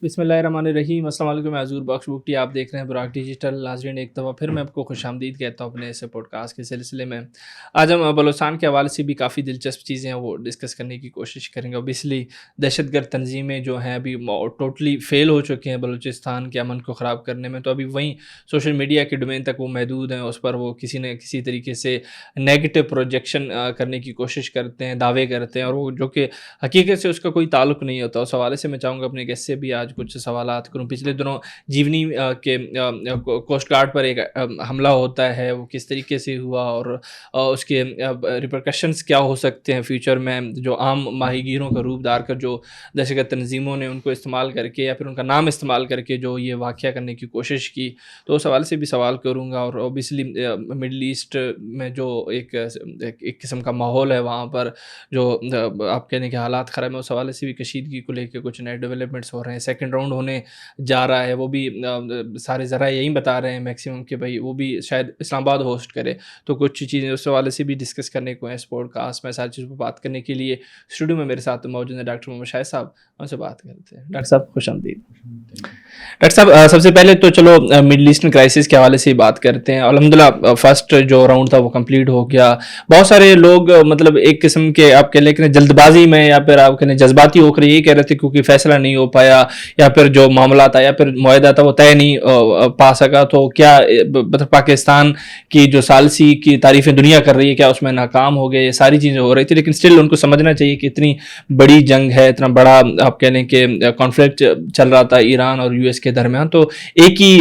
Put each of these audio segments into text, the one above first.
بسم اللہ الرحمن الرحیم۔ السلام علیکم، میں حضور بخش بکٹی، آپ دیکھ رہے ہیں براک ڈیجیٹل۔ ناظرین، ایک دفعہ پھر میں آپ کو خوش آمدید کہتا ہوں اپنے ایسے پوڈ کاسٹ کے سلسلے میں۔ آج ہم بلوچستان کے حوالے سے بھی کافی دلچسپ چیزیں ہیں وہ ڈسکس کرنے کی کوشش کریں گے۔ اوبیسلی دہشت گرد تنظیمیں جو ہیں ابھی ٹوٹلی فیل ہو چکے ہیں بلوچستان کے امن کو خراب کرنے میں، تو ابھی وہیں سوشل میڈیا کے ڈومین تک وہ محدود ہیں، اس پر وہ کسی نہ کسی طریقے سے نیگیٹو پروجیکشن کرنے کی کوشش کرتے ہیں، دعوے کرتے ہیں، اور وہ جو کہ حقیقت سے اس کا کوئی تعلق نہیں ہوتا۔ اس حوالے سے میں چاہوں گا اپنے گیسٹ سے بھی آج کچھ سوالات کروں۔ پچھلے دنوں جیونی کے کوسٹ گارڈ پر ایک حملہ ہوتا ہے، وہ کس طریقے سے ہوا اور اس کے ریپرکشنز کیا ہو سکتے ہیں فیوچر میں، جو عام ماہی گیروں کا روپ دار کر جو دہشت گرد تنظیموں نے ان کو استعمال کر کے یا پھر ان کا نام استعمال کر کے جو یہ واقعہ کرنے کی کوشش کی، تو اس حوالے سے بھی سوال کروں گا۔ اور اوبیسلی مڈل ایسٹ میں جو ایک قسم کا ماحول ہے وہاں پر، جو آپ کہنے کے حالات خراب ہیں، اس حوالے سے بھی کشیدگی کو لے کے کچھ نئے ڈیولپمنٹس ہو رہے ہیں۔ سیکنڈ راؤنڈ ہونے جا رہا ہے، وہ بھی سارے ذرائع یہی بتا رہے ہیں میکسیمم کہ بھائی وہ بھی شاید اسلام آباد ہوسٹ کرے، تو کچھ چیزیں اس حوالے سے بھی ڈسکس کرنے کو ہیں اس پوڈ کاسٹ میں۔ ساری چیزوں پر بات کرنے کے لیے اسٹوڈیو میں میرے ساتھ موجود ہیں ڈاکٹر محمد شاہد صاحب، ان سے بات کرتے ہیں۔ ڈاکٹر صاحب خوش آمدید۔ ڈاکٹر صاحب سب سے پہلے تو چلو مڈل ایسٹرن کرائسس کے حوالے سے بات کرتے ہیں۔ الحمدللہ فرسٹ جو راؤنڈ تھا وہ کمپلیٹ ہو گیا۔ بہت سارے لوگ مطلب ایک قسم کے آپ کہہ لیں کہ جلد بازی میں یا پھر آپ کہنے جذباتی ہو کر یہ کہہ رہے تھے کیونکہ فیصلہ نہیں ہو پایا یا پھر جو معاملہ تھا یا پھر معاہدہ تھا وہ طے نہیں پا سکا، تو کیا مطلب پاکستان کی جو ثالثی کی تعریفیں دنیا کر رہی ہے کیا اس میں ناکام ہو گئے؟ یہ ساری چیزیں ہو رہی تھی، لیکن اسٹل ان کو سمجھنا چاہیے کہ اتنی بڑی جنگ ہے، اتنا بڑا آپ کہہ لیں کہ کانفلکٹ چل رہا تھا ایران اور یو ایس کے درمیان، تو ایک ہی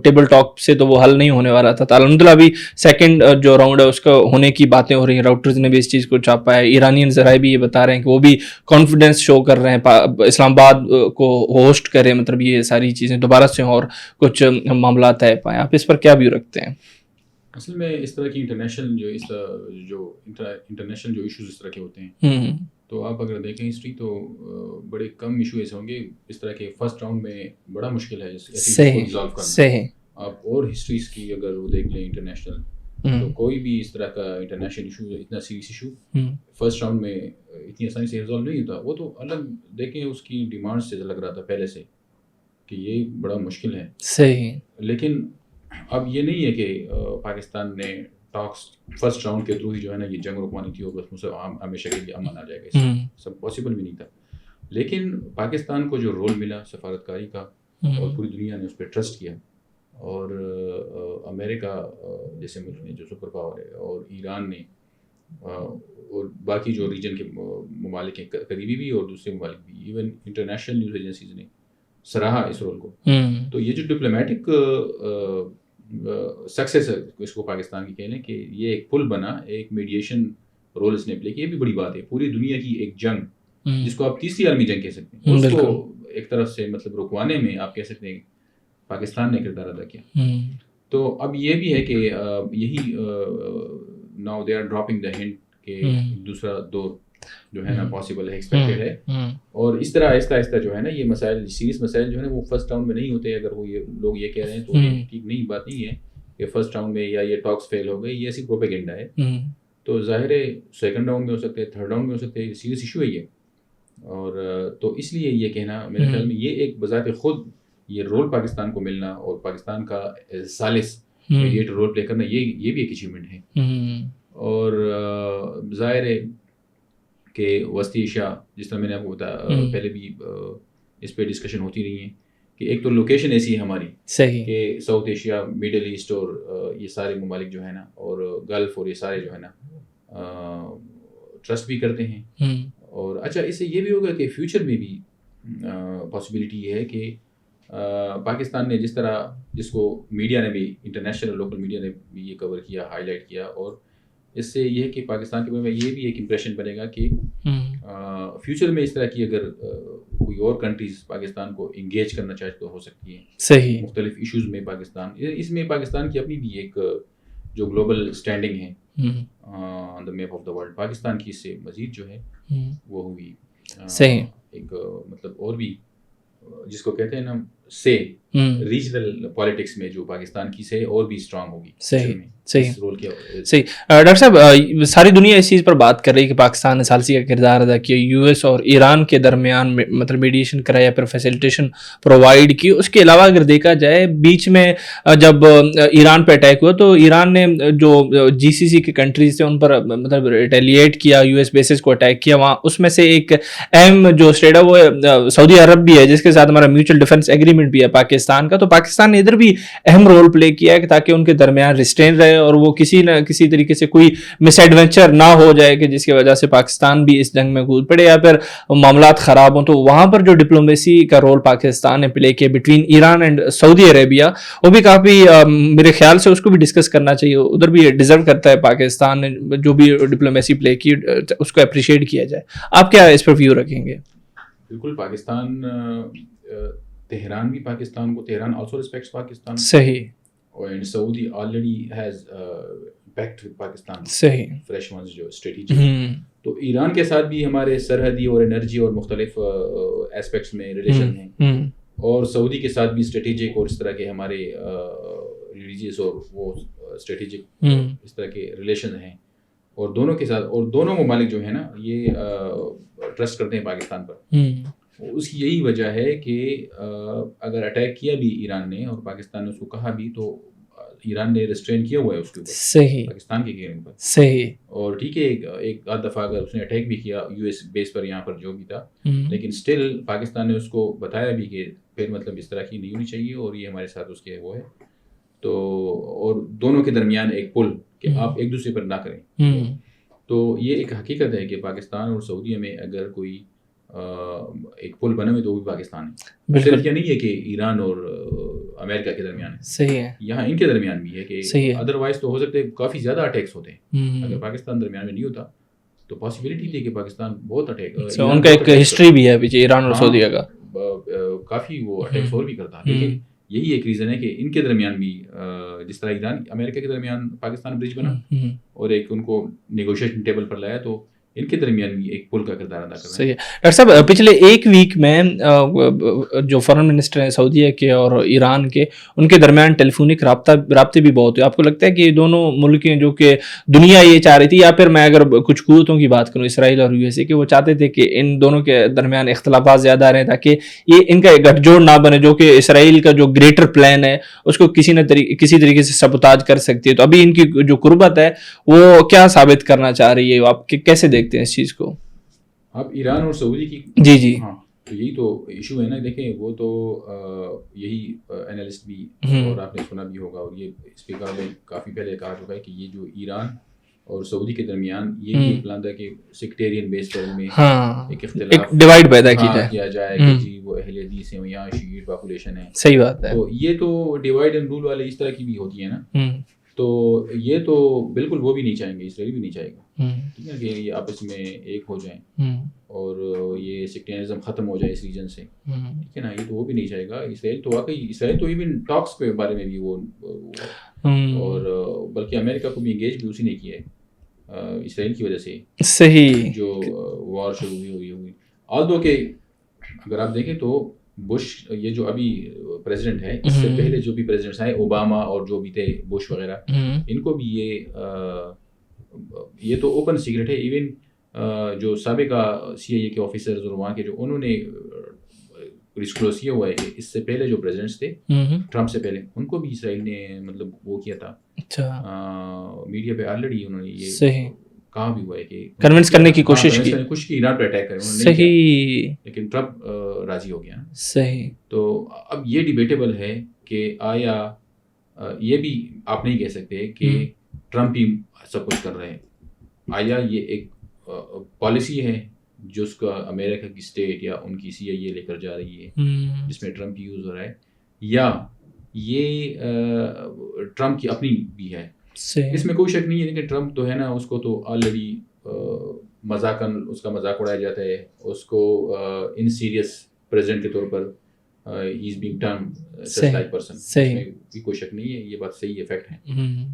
ٹیبل ٹاک سے تو وہ حل نہیں ہونے والا تھا۔ الحمدللہ ابھی سیکنڈ جو راؤنڈ ہے اس کا ہونے کی باتیں ہو رہی ہیں، راؤٹرز نے بھی اس چیز کو چھاپا ہے، ایرانین ذرائع بھی یہ بتا رہے ہیں کہ وہ بھی کانفیڈنس شو کر رہے ہیں اسلام آباد کو ہوسٹ کریں، مطلب یہ ساری چیزیں دوبارہ سے اور کچھ معاملات طے پائیں۔ آپ اس پر کیا ویو رکھتے ہیں؟ اصل میں اس طرح کی انٹرنیشنل جو ایشوز اس طرح کے ہوتے ہیں، تو آپ اگر دیکھیں ہسٹری تو بڑے کم ایشو ایسے ہوں گے اس طرح کے فرسٹ راؤنڈ میں بڑا مشکل ہے ریزالو کرنا۔ صحیح۔ آپ اور ہسٹریز کی اگر وہ دیکھ لیں انٹرنیشنل، تو کوئی بھی اس طرح کا انٹرنیشنل ایشو اتنا سیریس ایشو فرسٹ راؤنڈ میں اتنی آسانی سے ریزالو نہیں ہوتا۔ وہ تو الگ دیکھیں اس کی ڈیمانڈ سے لگ رہا تھا پہلے سے کہ یہ بڑا مشکل ہے۔ صحیح۔ لیکن اب یہ نہیں ہے کہ پاکستان نے ٹاکس فرسٹ راؤنڈ کے تھرو ہی جو ہے نا یہ جنگ رکوانی تھی اور بس ہمیشہ کے لیے امن آ جائے گا، سب پاسبل بھی نہیں تھا۔ لیکن پاکستان کو جو رول ملا سفارتکاری کا اور پوری دنیا نے اس پہ ٹرسٹ کیا، اور امریکہ جیسے ملک نے جو سپر پاور ہے اور ایران نے اور باقی جو ریجن کے ممالک ہیں قریبی بھی اور دوسرے ممالک بھی، ایون انٹرنیشنل نیوز ایجنسیز نے سراہا اس رول کو۔ تو یہ جو ڈپلومیٹک سکسیس ہے اس کو پاکستان کی کہہ لیں کہ یہ ایک پل بنا، ایک میڈیشن رول اس نے پلے کیا، یہ بھی بڑی بات ہے۔ پوری دنیا کی ایک جنگ جس کو آپ تیسری عالمی جنگ کہہ سکتے ہیں، اس کو ایک طرف سے مطلب رکوانے میں آپ کہہ سکتے ہیں پاکستان نے کردار ادا کیا۔ تو اب یہ بھی ہے کہ یہی now they are dropping the hint کہ دوسرا دور جو ہے نا پاسبل ہے، ایکسپیکٹڈ ہے، اور اس طرح آہستہ آہستہ جو ہے نا یہ مسائل سیریس مسائل جو ہے نا وہ فرسٹ راؤنڈ میں نہیں ہوتے۔ اگر وہ یہ لوگ یہ کہہ رہے ہیں تو ٹھیک نہیں، بات نہیں ہے کہ فرسٹ راؤنڈ میں یا یہ ٹاکس فیل ہو گئے، یہ ایسی پروپیگنڈا ہے۔ تو ظاہر ہے سیکنڈ راؤنڈ میں ہو سکتے ہیں، تھرڈ راؤنڈ میں ہو سکتے ہیں، سیریس ایشو ہے یہ۔ اور تو اس لیے یہ کہنا میرے خیال میں یہ ایک بذات خود یہ رول پاکستان کو ملنا اور پاکستان کا ثالث میڈیٹر رول پلے کرنا یہ بھی ایک اچیومنٹ ہے۔ اور ظاہر ہے کہ وسطی ایشیا جس طرح میں نے آپ کو بتایا پہلے بھی اس پہ ڈسکشن ہوتی رہی ہیں کہ ایک تو لوکیشن ایسی ہے ہماری کہ ساؤتھ ایشیا، مڈل ایسٹ اور یہ سارے ممالک جو ہے نا اور گلف اور یہ سارے جو ہے نا ٹرسٹ بھی کرتے ہیں۔ اور اچھا اس سے یہ بھی ہوگا کہ فیوچر میں بھی پاسبلٹی یہ ہے کہ پاکستان نے جس کو میڈیا نے بھی انٹرنیشنل اور لوکل میڈیا نے بھی یہ کور کیا، ہائی لائٹ کیا، اور اس سے یہ ہے کہ پاکستان کے بارے میں یہ بھی ایک امپریشن بنے گا کہ فیوچر میں اس طرح کی اگر کوئی اور کنٹریز پاکستان کو انگیج کرنا چاہے تو ہو سکتی ہیں صحیح مختلف ایشوز میں۔ پاکستان اس میں پاکستان کی اپنی بھی ایک جو گلوبل اسٹینڈنگ ہے on the map of the world, Pakistan کی اس سے مزید جو ہے وہ ہوئی صحیح ایک مطلب اور بھی جس کو کہتے ہیں نا سے ریجنل پالیٹکس میں جو پاکستان کی سے اور بھی اسٹرانگ ہوگی. صحیح صحیح رول کیا صحیح. ڈاکٹر صاحب ساری دنیا اس چیز پر بات کر رہی ہے کہ پاکستان نے ثالثی کا کردار ادا کیا, یو ایس اور ایران کے درمیان مطلب میڈیشن کرایا یا پھر فیسیلیٹیشن پرووائڈ کی. اس کے علاوہ اگر دیکھا جائے بیچ میں جب ایران پہ اٹیک ہوا تو ایران نے جو جی سی سی کے کنٹریز تھے ان پر مطلب ریٹیلیٹ کیا, یو ایس بیسز کو اٹیک کیا وہاں. اس میں سے ایک اہم جو اسٹیٹ ہے وہ سعودی عرب بھی ہے جس کے ساتھ ہمارا میوچل ڈیفینس ایگریمنٹ بھی ہے پاکستان کا. تو پاکستان نے ادھر بھی اہم رول پلے کیا ہے تاکہ ان کے درمیان ریسٹین رہے اور وہ کسی نہ کسی طریقے سے کوئی مس ایڈونچر نہ ہو جائے کہ جس کی وجہ سے پاکستان بھی اس جنگ میں کود پڑے یا پھر معاملات خراب ہوں. تو وہاں پر جو ڈپلومیسی کا رول پاکستان نے پلے کیا بٹوین ایران اینڈ سعودی عربیہ, وہ بھی کافی میرے خیال سے اس کو بھی ڈسکس کرنا چاہیے. ادھر بھی ڈیزرو کرتا ہے پاکستان نے جو بھی ڈپلومیسی پلے کی اس کو اپریشیٹ کیا جائے. آپ کیا اس پر ویو رکھیں گے؟ بالکل, پاکستان تہران بھی پاکستان کو, تہران آلسو ریسپیکٹس پاکستان. صحیح. And Saudi already has pact with Pakistan. صحیح. فریش ونز جو اسٹریٹجک. تو ایران کے ساتھ بھی ہمارے سرحدی اور انرجی اور مختلف ایسپیکٹس میں ریلیشن ہیں, اور سعودی کے ساتھ بھی اسٹریٹجک اور اس طرح کے ہمارے ریلیجیس اور وہ اسٹریٹجک اس طرح کے ریلیشن ہیں. اور دونوں کے ساتھ, اور دونوں ممالک جو ہیں نا یہ ٹرسٹ کرتے ہیں پاکستان پر. اس کی یہی وجہ ہے کہ اگر اٹیک کیا بھی ایران نے اور پاکستان نے اس کو کہا بھی تو ایران نے ریسٹرین کیا ہوا ہے اس کے اوپر. صحیح. پاکستان کے گیئرنگ پر. صحیح. اور ٹھیک ہے ایک آدھ دفعہ اگر اس نے اٹیک بھی کیا یو ایس بیس پر یہاں پر جو بھی تھا, لیکن اسٹل پاکستان نے اس کو بتایا بھی کہ پھر مطلب اس طرح کی نہیں ہونی چاہیے اور یہ ہمارے ساتھ اس کے وہ ہے. تو اور دونوں کے درمیان ایک پل کہ آپ ایک دوسرے پر نہ کریں. تو یہ ایک حقیقت ہے کہ پاکستان اور سعودیہ میں اگر کوئی ایک پل بنے ہوئے تو وہ بھی پاکستان ہے. صرف یہ نہیں ہے کہ ایران اور امریکہ کے درمیان ہے. صحیح ہے. یہاں ان کے درمیان بھی ہے کہ ادروائز تو ہو سکتے کافی زیادہ اٹیکس ہوتے ہیں. اگر پاکستان درمیان میں نہیں ہوتا تو پاسبلٹی تھی کہ پاکستان بہت اٹیک, ان کا ایک ہسٹری بھی ہے پیچھے ایران اور سعودیہ کا, کافی وہ اٹیکس اور بھی کرتا. لیکن یہی ایک ریزن ہے کہ ان کے درمیان بھی جس طرح ایران امریکہ کے درمیان پاکستان برج بنا اور ایک ان کو نیگوشیشن ٹیبل پر لایا, تو ان کے درمیان بھی ایک پل کا کردار ادا کر رہے ہیں. صحیح ہے. ڈاکٹر صاحب پچھلے ایک ویک میں جو فارن منسٹر ہیں سعودیہ کے اور ایران کے, ان کے درمیان ٹیلی فونک رابطے بھی بہت ہوئے. آپ کو لگتا ہے کہ یہ دونوں ملک ہیں جو کہ دنیا یہ چاہ رہی تھی, یا پھر میں اگر کچھ قوتوں کی بات کروں اسرائیل اور یو ایس اے کے, وہ چاہتے تھے کہ ان دونوں کے درمیان اختلافات زیادہ رہیں تاکہ یہ ان کا گٹھ جوڑ نہ بنے, جو کہ اسرائیل کا جو گریٹر پلان ہے اس کو کسی طریقے سے سبوتاج کر سکتی ہے. تو ابھی ان کی جو قربت ہے وہ کیا ثابت کرنا چاہ رہی ہے, آپ کیسے دیکھتے ہیں اس چیز کو؟ اب ایران اور سعودی کی جی ہاں تو یہی تو ایشو ہے نا. دیکھیں وہ تو یہی انالسٹ بھی اور آپ نے سنا بھی ہوگا, اور یہ اسپیکر نے کافی پہلے کہا چکا ہے کہ یہ جو ایران اور سعودی کے درمیان یہ بھی پلان تھا کہ سیکٹیرین بیس پر میں ایک اختلاف ڈیوائڈ پیدا کیا جائے کہ جی وہ اہل حدیث ہیں یہاں شیعہ پاپولیشن ہے. صحیح بات ہے. تو یہ تو ڈیوائڈ اینڈ رول والے اس طرح کی بھی ہوتی ہے نا. تو یہ تو بالکل وہ بھی نہیں چاہیں گے, اسرائیل بھی نہیں چاہے گا, ٹھیک ہے, کہ یہ آپس میں ایک ہو جائیں اور یہ سیکٹیرزم ختم ہو جائے اس ریجن سے, ٹھیک ہے نا. یہ تو وہ بھی نہیں چاہے گا. اسرائیل تو واقعی اسرائیل تو ایون ٹاکس کے بارے میں بھی وہ اور بلکہ امریکہ کو بھی انگیج بھی اسی نے کیا ہے اسرائیل کی وجہ سے. صحیح. جو وار شروع ہوئی آلدو کہ اگر آپ دیکھیں تو بش یہ جو ابھی پریزیڈنٹ ہے, اس سے پہلے جو بھی پریزیڈنٹس آئے اوباما اور جو بھی تھے بش وغیرہ, ان کو بھی یہ تو اوپن سیکرٹ ہے. ایون جو سابقہ سی آئی اے کے آفیسرز اور وہاں کے جو انہوں نے ڈسکلوز کیا ہوا ہے کہ اس سے پہلے جو پریزیڈنٹس تھے ٹرمپ سے پہلے, ان کو بھی اسرائیل نے مطلب وہ کیا تھا میڈیا پہ آلریڈی انہوں نے یہ کہا بھی ہوا ہے کہ کنونس کرنے کی کوشش کی ایران پہ اٹیک کریں. صحیح. لیکن ٹرمپ راضی ہو گیا. صحیح. تو اب یہ ڈیبیٹیبل ہے کہ آیا یہ بھی آپ نہیں کہہ سکتے کہ ٹرمپ ہی سب کچھ کر رہے ہیں. آیا یہ ایک پالیسی ہے جس کا امریکہ کی اسٹیٹ یا ان کی سی آئی اے لے کر جا رہی ہے جس میں ٹرمپ یوز ہو رہا ہے, یا یہ ٹرمپ کی اپنی بھی ہے. اس میں کوئی شک نہیں ہے. لیکن ٹرمپ تو ہے نا, اس کو تو آلریڈی مذاقاً اس کا مذاق اڑایا جاتا ہے. اس کو ان سیریس پریزیڈنٹ کے طور پر he is being term such like person. اس میں بھی کوئی شک نہیں ہے, یہ بات صحیح ہے, فیکٹ ہے.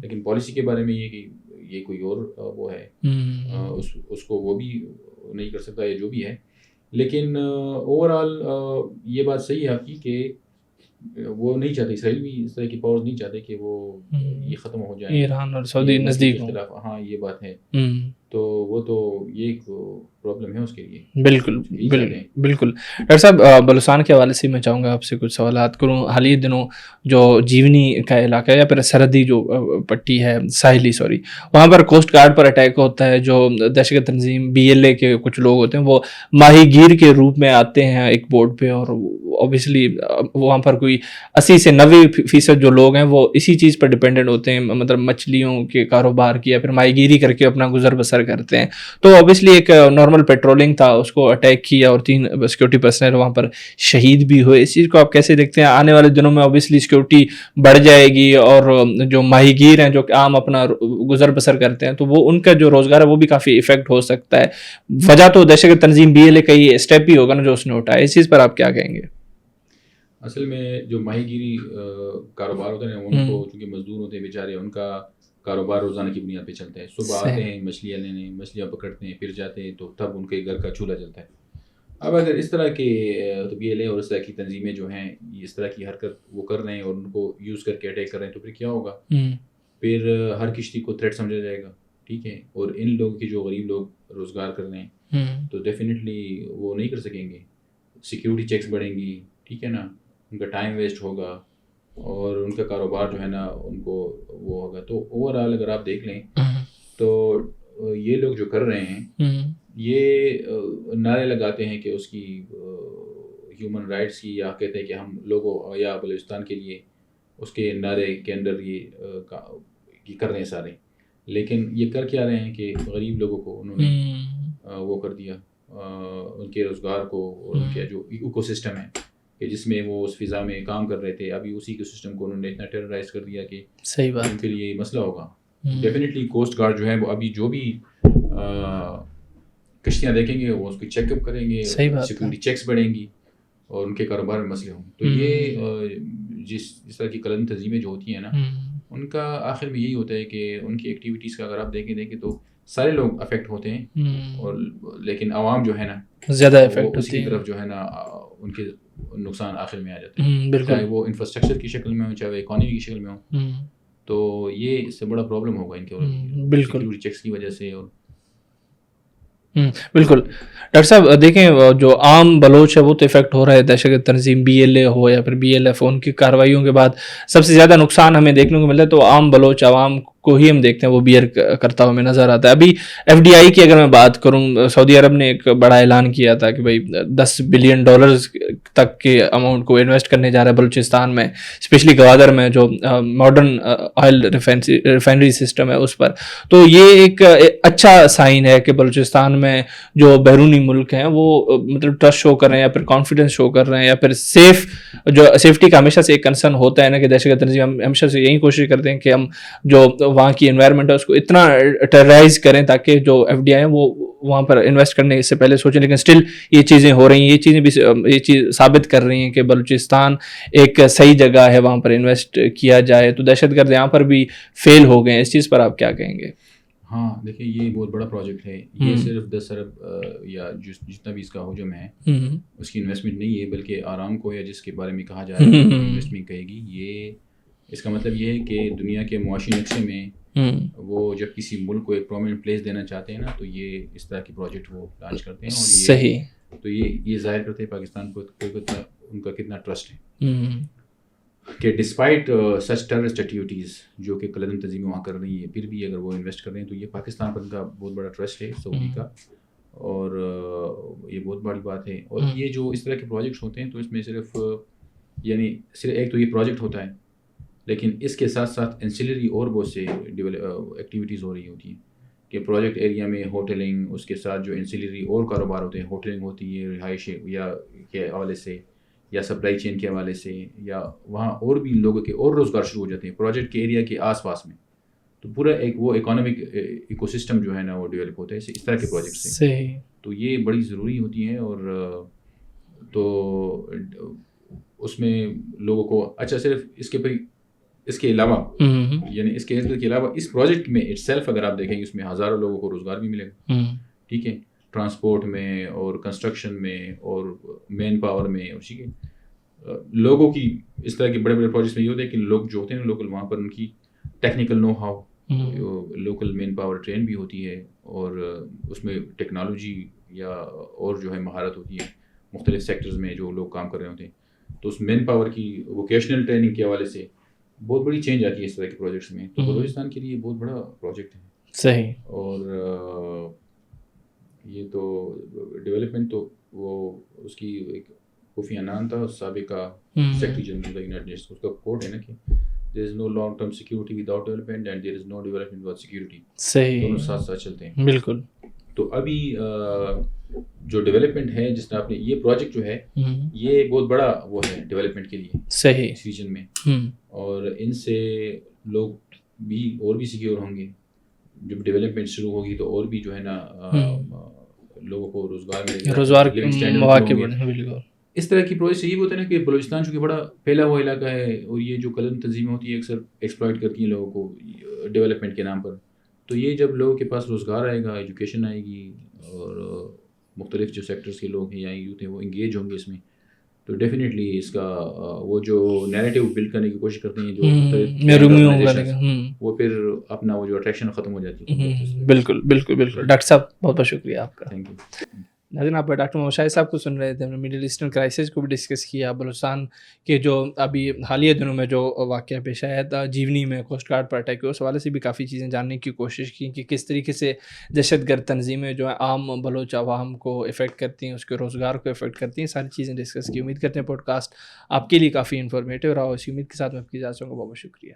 لیکن پالیسی کے بارے میں یہ کہ یہ کوئی اور وہ ہے, اس کو وہ بھی نہیں کر سکتا یا جو بھی ہے. لیکن اوور آل یہ بات صحیح ہے آپ کی کہ وہ نہیں چاہتے، اسرائیل بھی اس طرح کی پاورز نہیں چاہتے کہ وہ یہ ختم ہو جائیں، ایران اور سعودی نزدیک ہوں. ہاں یہ بات ہے. تو وہ تو یہ ایک پرابلم ہے اس کے لیے. بالکل بالکل. ڈاکٹر صاحب بلوچستان کے حوالے سے میں چاہوں گا آپ سے کچھ سوالات کروں. حالیہ دنوں جو جیونی کا علاقہ ہے یا پھر سرحدی جو پٹی ہے ساحلی وہاں پر کوسٹ گارڈ پر اٹیک ہوتا ہے. جو دہشت تنظیم BLA کے کچھ لوگ ہوتے ہیں وہ ماہی گیر کے روپ میں آتے ہیں ایک بورڈ پہ، اور اوبیسلی وہاں پر کوئی 80 سے 90% جو لوگ ہیں وہ اسی چیز پر ڈپینڈنٹ ہوتے ہیں، مطلب مچھلیوں کے کاروبار کی یا پھر ماہی گیری کر کے اپنا گزر بسر کرتے ہیں. تو اوبیسلی ایک نارمل پیٹرولنگ تھا، اس کو اٹیک کیا اور 3 سیکورٹی پرسنل وہاں پر شہید بھی ہوئے. اس چیز کو آپ کیسے دیکھتے ہیں؟ آنے والے دنوں میں اوبیسلی سیکورٹی بڑھ جائے گی اور جو ماہی گیر ہیں جو عام اپنا گزر بسر کرتے ہیں تو وہ ان کا جو روزگار ہے وہ بھی کافی افیکٹ ہو سکتا ہے. وجہ تو دہشت تنظیم BLA کا یہ اسٹیپ ہی ہوگا نا جو اس نے اٹھایا. اس چیز پر آپ کیا کہیں گے؟ اصل میں جو ماہی گیری کاروبار ہوتا ہے نا، ان کو چونکہ مزدور ہوتے ہیں بیچارے، ان کا کاروبار روزانہ کی بنیاد پہ چلتا ہے. صبح آتے ہیں مچھلیاں لینے، مچھلیاں پکڑتے ہیں، پھر جاتے ہیں، تو تب ان کے گھر کا چولہا چلتا ہے. اب اگر اس طرح کے BLA اور اس طرح کی تنظیمیں جو ہیں اس طرح کی حرکت وہ کر رہے ہیں اور ان کو یوز کر کے اٹیک کر رہے ہیں، تو پھر کیا ہوگا؟ پھر ہر کشتی کو تھریٹ سمجھا جائے گا. ٹھیک ہے. اور ان لوگوں کے جو غریب لوگ روزگار کر رہے ہیں تو ڈیفینیٹلی وہ نہیں کر سکیں گے. سیکیورٹی چیکس بڑھیں گی، ٹھیک ہے نا، ان کا ٹائم ویسٹ ہوگا اور ان کا کاروبار جو ہے نا ان کو وہ ہوگا. تو اوور آل اگر آپ دیکھ لیں تو یہ لوگ جو کر رہے ہیں یہ نعرے لگاتے ہیں کہ اس کی ہیومن رائٹس کی، یا کہتے ہیں کہ ہم لوگوں یا بلوچستان کے لیے اس کے نعرے کے اندر یہ کر رہے ہیں سارے. لیکن یہ کر کیا رہے ہیں کہ غریب لوگوں کو انہوں نے وہ کر دیا، ان کے روزگار کو اور ان کے جو ایکو سسٹم ہے کہ جس میں وہ اس فضا میں کام کر رہے تھے، ابھی اسی کے سسٹم کو انہوں نے اتنا ٹیررائز کر دیا کہ صحیح بات ان کے لیے مسئلہ ہوگا. ڈیفینیٹلی کوسٹ گارڈ جو ہے وہ ابھی جو بھی کشتیاں دیکھیں گے وہ اس کو چیک اپ کریں گے، سیکورٹی چیکس بڑھیں گی اور ان کے کاروبار میں مسئلے ہوں گے. تو یہ جس طرح کی قلم تنظیمیں جو ہوتی ہیں نا، ان کا آخر میں یہی ہوتا ہے کہ ان کی ایکٹیویٹیز کا اگر آپ دیکھیں تو سارے لوگ افیکٹ ہوتے ہیں، اور لیکن عوام جو ہے نا زیادہ افیکٹ ہوتی ہے، کی طرف جو ہے نا ان کے نقصان آخر میں آ جاتے ہیں، چاہے وہ انفراسٹرکچر کی شکل میں ہو، چاہے وہ اکانومی کی شکل میں ہو. تو یہ اس سے بڑا پرابلم ہوگا ان کے سیکورٹی چیکس کی وجہ سے. اور بالکل ڈاکٹر صاحب دیکھیں جو عام بلوچ ہے وہ تو افیکٹ ہو رہا ہے، دہشت تنظیم BLA ہو یا پھر BLF ہو، ان کی کارروائیوں کے بعد سب سے زیادہ نقصان ہمیں دیکھنے کو ملتا ہے تو عام بلوچ عوام کو ہی ہم دیکھتے ہیں وہ بیئر کرتا ہوا ہمیں نظر آتا ہے. ابھی FDI کی اگر میں بات کروں، سعودی عرب نے ایک بڑا اعلان کیا تھا کہ بھائی $10 بلین تک کے اماؤنٹ کو انویسٹ کرنے جا رہا ہے بلوچستان میں، اسپیشلی گوادر میں جو ماڈرن آئل ریفائنری سسٹم ہے اس پر. تو یہ ایک اچھا سائن ہے کہ بلوچستان میں جو بیرونی ملک ہیں وہ مطلب ٹرسٹ شو کر رہے ہیں یا پھر کانفیڈنس شو کر رہے ہیں، یا پھر سیفٹی کا ہمیشہ سے ایک کنسرن ہوتا ہے نا کہ دہشت تنظیم ہم ہمیشہ سے یہی کوشش کرتے ہیں کہ ہم جو وہاں کی انوائرمنٹ ہے اس کو اتنا ٹیررائز کریں تاکہ جو FDI ہیں وہ وہاں پر انویسٹ کرنے سے پہلے سوچیں. لیکن اسٹل یہ چیزیں ہو رہی ہیں، یہ چیزیں بھی یہ چیز ثابت کر رہی ہیں کہ بلوچستان ایک صحیح جگہ ہے وہاں پر انویسٹ کیا جائے. تو دہشت گرد یہاں پر بھی فیل ہو گئے ہیں، اس چیز پر آپ کیا کہیں گے؟ ہاں دیکھیں یہ بہت بڑا پروجیکٹ ہے. یہ صرف 10 ارب یا جتنا بھی اس کا حجم ہے اس کی انویسٹمنٹ نہیں ہے، بلکہ آرام کو یا جس کے بارے میں کہا جا رہا ہے انویسٹمنٹ کہے گی. یہ اس کا مطلب یہ ہے کہ دنیا کے معاشی نقشے میں وہ جب کسی ملک کو ایک پرومیننٹ پلیس دینا چاہتے ہیں نا تو یہ اس طرح کی پروجیکٹ وہ لانچ کرتے ہیں. اور صحیح. تو یہ ظاہر کرتے ہیں پاکستان کو ان کا کتنا ٹرسٹ ہے کہ ڈسپائٹ سچ ٹیررسٹ ایکٹیویٹیز جو کہ قلم تنظیمیں وہاں کر رہی ہیں، پھر بھی اگر وہ انویسٹ کر رہے ہیں تو یہ پاکستان پر ان کا بہت بڑا ٹرسٹ ہے سعودی کا، اور یہ بہت بڑی بات ہے. اور یہ جو اس طرح کے پروجیکٹس ہوتے ہیں تو اس میں صرف ایک تو یہ پروجیکٹ ہوتا ہے، لیکن اس کے ساتھ ساتھ انسیلری اور بہت سے ایکٹیویٹیز ہو رہی ہوتی ہیں کہ پروجیکٹ ایریا میں ہوٹلنگ، اس کے ساتھ جو انسیلری اور کاروبار ہوتے ہیں، ہوٹلنگ ہوتی ہے رہائش یا کے حوالے سے یا سپلائی چین کے حوالے سے، یا وہاں اور بھی لوگوں کے اور روزگار شروع ہو جاتے ہیں پروجیکٹ کے ایریا کے آس پاس میں. تو پورا ایک وہ اکانومک ایکو سسٹم جو ہے نا وہ ڈیولپ ہوتا ہے اس طرح کے پروجیکٹ سے. تو یہ بڑی ضروری ہوتی ہیں. اور تو اس میں لوگوں کو اچھا صرف اس کے علاوہ یعنی اس کے علاوہ اس پروجیکٹ میں اٹ سیلف اگر آپ دیکھیں گے اس میں ہزاروں لوگوں کو روزگار بھی ملے گا. ٹھیک ہے، ٹرانسپورٹ میں اور کنسٹرکشن میں اور مین پاور میں. ٹھیک ہے، لوگوں کی اس طرح کے بڑے بڑے پروجیکٹس میں یہ ہوتا ہے کہ لوگ جو ہوتے ہیں لوکل وہاں پر ان کی technical know how local manpower train بھی ہوتی ہے اور اس میں ٹیکنالوجی یا اور جو ہے مہارت ہوتی ہے مختلف سیکٹرز میں جو لوگ کام کر رہے ہوتے ہیں. تو اس مین پاور کی ووکیشنل ٹریننگ کے حوالے سے بہت بڑی چینج آتی ہے اس طرح کے پروجیکٹس میں. تو بلوچستان کے لیے بہت بڑا پروجیکٹ ہے. صحیح. اور یہ تو ڈیولپمنٹ تو وہ اس کی ایک کوفی عنان تھا سابقہ سیکرٹری جنرل یونائیٹڈ نیشنز, اس کا کوٹ ہے نا کہ there is no long term security without development and there is no development without security. صحیح. دونوں ساتھ ساتھ چلتے ہیں. بالکل. تو ابھی جو ڈیولپمنٹ ہے جس طرح آپ نے یہ پروجیکٹ جو ہے یہ بہت بڑا وہ ہے ڈیولپمنٹ کے لیے صحیح اس ریجن میں, اور ان سے لوگ بھی اور بھی سیکیور ہوں گے. جب ڈیولپمنٹ شروع ہوگی تو اور بھی جو ہے نا لوگوں کو روزگار ملے گا, روزگار کے مواقع بنے. بالکل. اس طرح کی پروسیس یہ بھی ہوتا ہے نا کہ بلوچستان چونکہ بڑا پھیلا ہوا علاقہ ہے اور یہ جو کلن تنظیمیں ہوتی ہیں اکثر ایکسپلائٹ کرتی ہیں لوگوں کو ڈیولپمنٹ کے نام پر. تو یہ جب لوگوں کے پاس روزگار آئے گا, ایجوکیشن آئے گی اور مختلف جو سیکٹرز کے لوگ ہیں یا یوتھ ہیں وہ انگیج ہوں گے اس میں, تو ڈیفینیٹلی اس کا وہ جو نیریٹو بلڈ کرنے کی کوشش کرتے ہیں جو وہ پھر اپنا وہ جو اٹریکشن ختم ہو جاتی ہے. بالکل بالکل بالکل. ڈاکٹر صاحب بہت بہت شکریہ آپ کا. Thank you. ناظرین آپ ڈاکٹر محمد شاہد صاحب کو سن رہے تھے. ہم نے مڈل ایسٹرن کرائسس کو بھی ڈسکس کیا, بلوچستان کے جو ابھی حالیہ دنوں میں جو واقعہ پیش آیا تھا جیونی میں کوسٹ گارڈ پر اٹیک, اس حوالے سے بھی کافی چیزیں جاننے کی کوشش کی کہ کس طریقے سے دہشت گرد تنظیمیں جو ہیں عام بلوچ عوام کو افیکٹ کرتی ہیں, اس کے روزگار کو افیکٹ کرتی ہیں. ساری چیزیں ڈسکس کی. امید کرتے ہیں پوڈ کاسٹ آپ کے لیے کافی انفارمیٹیو رہا. اسی امید کے ساتھ میں آپ کی اجازت چاہوں گا. بہت بہت شکریہ.